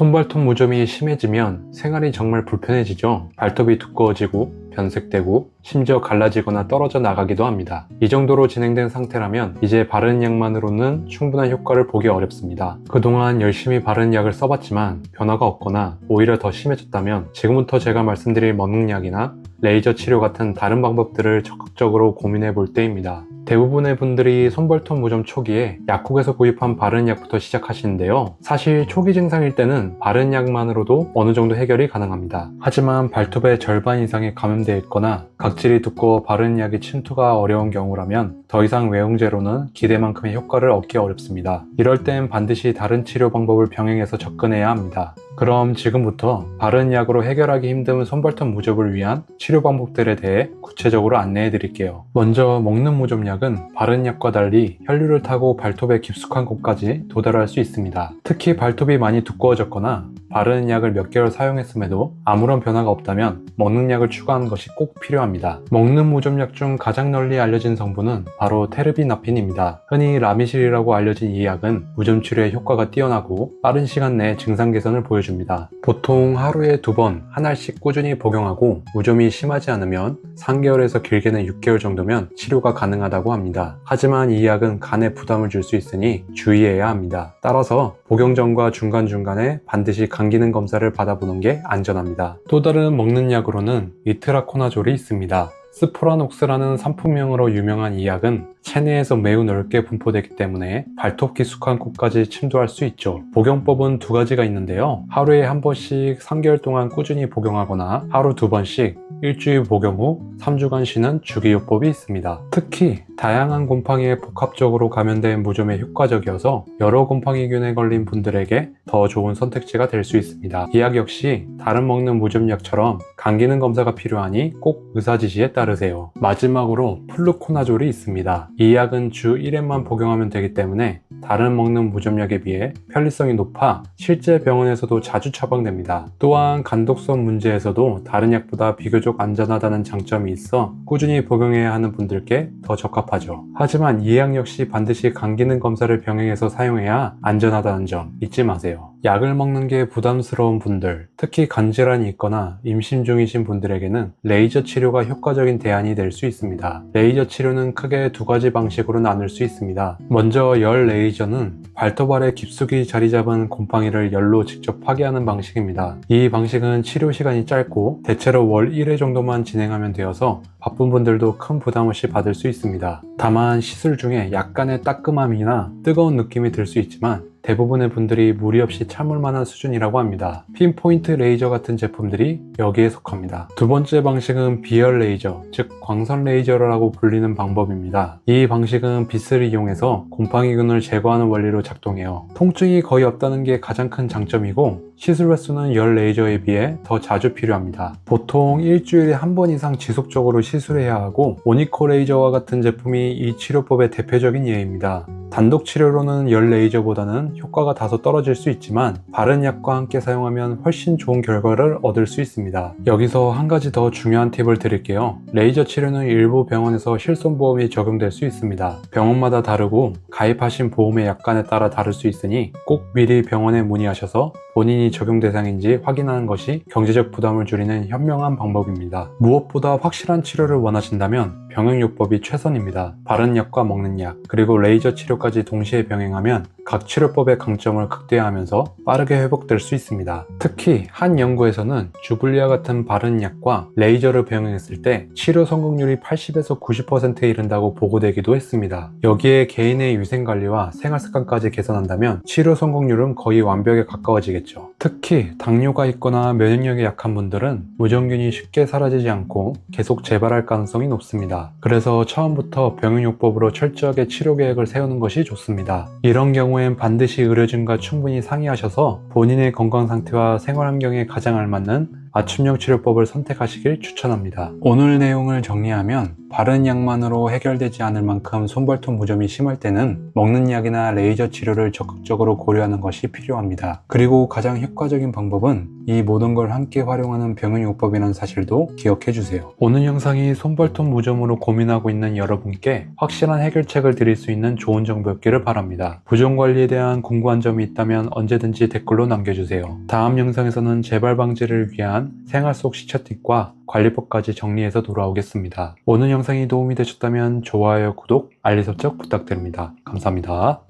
손발톱 무좀이 심해지면 생활이 정말 불편해지죠. 발톱이 두꺼워지고 변색되고 심지어 갈라지거나 떨어져 나가기도 합니다. 이 정도로 진행된 상태라면 이제 바르는 약만으로는 충분한 효과를 보기 어렵습니다. 그동안 열심히 바르는 약을 써봤지만 변화가 없거나 오히려 더 심해졌다면 지금부터 제가 말씀드릴 먹는약이나 레이저 치료 같은 다른 방법들을 적극적으로 고민해 볼 때입니다. 대부분의 분들이 손발톱 무좀 초기에 약국에서 구입한 바르는 약부터 시작하시는데요. 사실 초기 증상일 때는 바르는 약만으로도 어느 정도 해결이 가능합니다. 하지만 발톱의 절반 이상이 감염되어 있거나 각질이 두꺼워 바르는 약의 침투가 어려운 경우라면 더 이상 외용제로는 기대만큼의 효과를 얻기 어렵습니다. 이럴 땐 반드시 다른 치료 방법을 병행해서 접근해야 합니다. 그럼 지금부터 바르는 약으로 해결하기 힘든 손발톱 무좀을 위한 치료 방법들에 대해 구체적으로 안내해 드릴게요. 먼저 먹는 무좀약은 바르는 약과 달리 혈류를 타고 발톱의 깊숙한 곳까지 도달할 수 있습니다. 특히 발톱이 많이 두꺼워졌거나 바르는 약을 몇 개월 사용했음에도 아무런 변화가 없다면 먹는 약을 추가하는 것이 꼭 필요합니다. 먹는 무좀약 중 가장 널리 알려진 성분은 바로 테르비나핀입니다. 흔히 라미실이라고 알려진 이 약은 무좀 치료에 효과가 뛰어나고 빠른 시간 내에 증상 개선을 보여줍니다. 보통 하루에 2번 한 알씩 꾸준히 복용하고 무좀이 심하지 않으면 3개월에서 길게는 6개월 정도면 치료가 가능하다고 합니다. 하지만 이 약은 간에 부담을 줄 수 있으니 주의해야 합니다. 따라서 복용 전과 중간중간에 반드시 간 기능 검사를 받아보는 게 안전합니다. 또 다른 먹는 약으로는 이트라코나졸이 있습니다. 스포라녹스라는 상품명으로 유명한 이 약은 체내에서 매우 넓게 분포되기 때문에 발톱 깊숙한 곳까지 침투할 수 있죠. 복용법은 2가지가 있는데요. 하루에 한 번씩 3개월 동안 꾸준히 복용하거나 하루 2번씩 일주일 복용 후 3주간 쉬는 주기요법이 있습니다. 특히 다양한 곰팡이에 복합적으로 감염된 무좀에 효과적이어서 여러 곰팡이균에 걸린 분들에게 더 좋은 선택지가 될 수 있습니다. 이 약 역시 다른 먹는 무좀약처럼 간 기능 검사가 필요하니 꼭 의사 지시에 따르세요. 마지막으로 플루코나졸이 있습니다. 이 약은 주 1회만 복용하면 되기 때문에 다른 먹는 무좀약에 비해 편리성이 높아 실제 병원에서도 자주 처방됩니다. 또한 간독성 문제에서도 다른 약보다 비교적 안전하다는 장점이 있어 꾸준히 복용해야 하는 분들께 더 적합하죠. 하지만 이 약 역시 반드시 간 기능 검사를 병행해서 사용해야 안전하다는 점 잊지 마세요. 약을 먹는 게 부담스러운 분들, 특히 간질환이 있거나 임신 중이신 분들에게는 레이저 치료가 효과적인 대안이 될 수 있습니다. 레이저 치료는 크게 2가지 방식으로 나눌 수 있습니다. 먼저 열 레이저는 발톱 아래 깊숙이 자리 잡은 곰팡이를 열로 직접 파괴하는 방식입니다. 이 방식은 치료 시간이 짧고 대체로 월 1회 정도만 진행하면 되어서 바쁜 분들도 큰 부담 없이 받을 수 있습니다. 다만 시술 중에 약간의 따끔함이나 뜨거운 느낌이 들 수 있지만 대부분의 분들이 무리 없이 참을 만한 수준이라고 합니다. 핀포인트 레이저 같은 제품들이 여기에 속합니다. 2번째 방식은 비열 레이저, 즉 광선 레이저라고 불리는 방법입니다. 이 방식은 빛을 이용해서 곰팡이균을 제거하는 원리로 작동해요. 통증이 거의 없다는 게 가장 큰 장점이고 시술 횟수는 열 레이저에 비해 더 자주 필요합니다. 보통 일주일에 한 번 이상 지속적으로 시술해야 하고 오니코 레이저와 같은 제품이 이 치료법의 대표적인 예입니다. 단독 치료로는 열 레이저보다는 효과가 다소 떨어질 수 있지만 바른 약과 함께 사용하면 훨씬 좋은 결과를 얻을 수 있습니다. 여기서 한 가지 더 중요한 팁을 드릴게요. 레이저 치료는 일부 병원에서 실손보험이 적용될 수 있습니다. 병원마다 다르고 가입하신 보험의 약관에 따라 다를 수 있으니 꼭 미리 병원에 문의하셔서 본인이 적용 대상인지 확인하는 것이 경제적 부담을 줄이는 현명한 방법입니다. 무엇보다 확실한 치료를 원하신다면 병행요법이 최선입니다. 바른 약과 먹는 약, 그리고 레이저 치료까지 동시에 병행하면 각 치료법의 강점을 극대화하면서 빠르게 회복될 수 있습니다. 특히 한 연구에서는 주블리아 같은 바른 약과 레이저를 병행했을 때 치료 성공률이 80에서 90%에 이른다고 보고되기도 했습니다. 여기에 개인의 위생관리와 생활습관까지 개선한다면 치료 성공률은 거의 완벽에 가까워지겠죠. 특히 당뇨가 있거나 면역력이 약한 분들은 무좀균이 쉽게 사라지지 않고 계속 재발할 가능성이 높습니다. 그래서 처음부터 병행요법으로 철저하게 치료 계획을 세우는 것이 좋습니다. 이런 경우엔 반드시 의료진과 충분히 상의하셔서 본인의 건강 상태와 생활 환경에 가장 알맞는 맞춤형 치료법을 선택하시길 추천합니다. 오늘 내용을 정리하면 바른 약만으로 해결되지 않을 만큼 손발톱 무좀이 심할 때는 먹는 약이나 레이저 치료를 적극적으로 고려하는 것이 필요합니다. 그리고 가장 효과적인 방법은 이 모든 걸 함께 활용하는 병행요법이라는 사실도 기억해주세요. 오늘 영상이 손발톱 무좀으로 고민하고 있는 여러분께 확실한 해결책을 드릴 수 있는 좋은 정보였기를 바랍니다. 부종관리에 대한 궁금한 점이 있다면 언제든지 댓글로 남겨주세요. 다음 영상에서는 재발 방지를 위한 생활 속 시처팁과 관리법까지 정리해서 돌아오겠습니다. 오늘 영상이 도움이 되셨다면 좋아요, 구독, 알림 설정 부탁드립니다. 감사합니다.